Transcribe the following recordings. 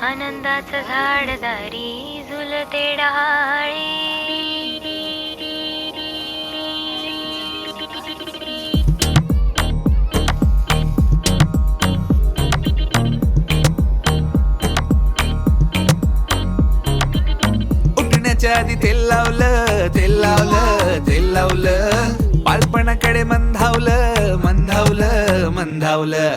आनंदाचं झाड दारी झुलते डहाळे. उठण्याच्या आधी तेल लावलं, तेल लावलं, तेल लावलं. बालपणाकडे मंधावलं, मंधावलं, मंधावलं.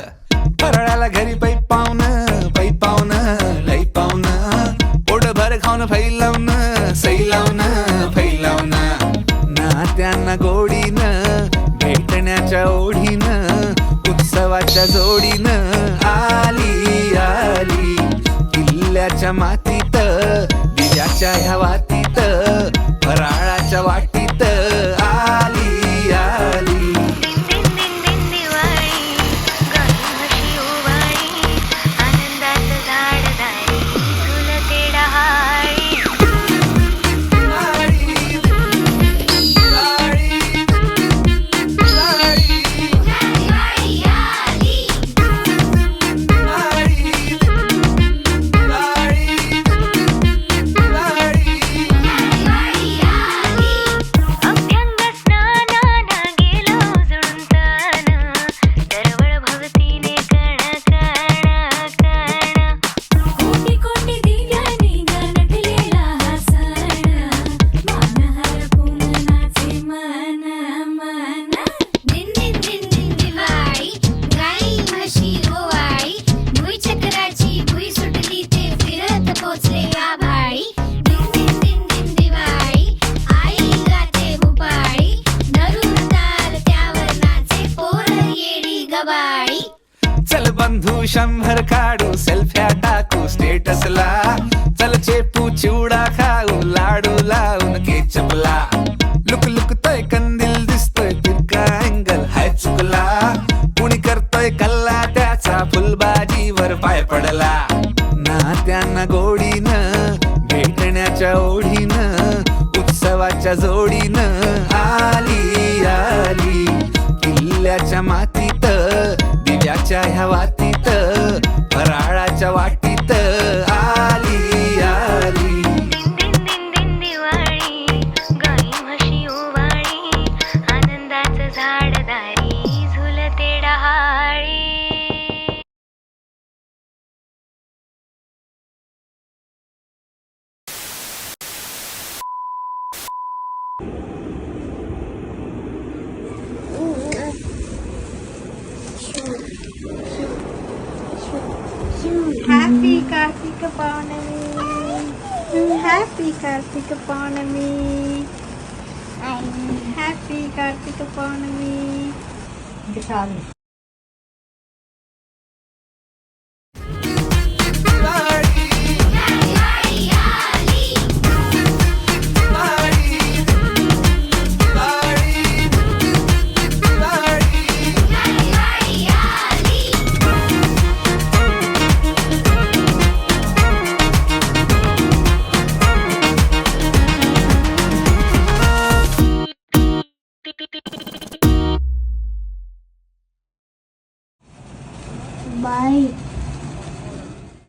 फराळाला घरी पै पावनं, पै पावनं, लई पावनं. पोटभर खाऊन फैलावणं, सैलावणं, फैलावणं. नात्यांना गोडीनं, भेटण्याच्या ओढीनं, उत्सवाच्या जोडीनं आली आली. किल्ल्याच्या मातीत, दिव्याच्या ह्या वातीत, फराळाच्या वाटीत आली आली. चल बंधू 100 काढू, सेल्फ्या टाकू स्टेटसला. चल चेपू चिवडा खाऊ, लाडू लावून केचपला. लुक लुकतोय कंदील दिसतोय, तिरका अँगल हाय चुकला. कुणी करतोय कल्ला त्याचा, फुलबाजीवर पाय पडला. नात्यांना गोडीनं, भेटण्याच्या ओढीनं, उत्सवाच्या जोडीनं आली आली. किल्ल्याच्या मातीत, दिव्याच्या ह्या वातीत, फराळाच्या वाटीत आली आली. दिवाळी गाई म्हशी ओवाळी, आनंदाचं झाड दारी झुलते Dahale. Happy Kartika Purnami. Happy Kartika Purnami. Happy Kartika Purnami.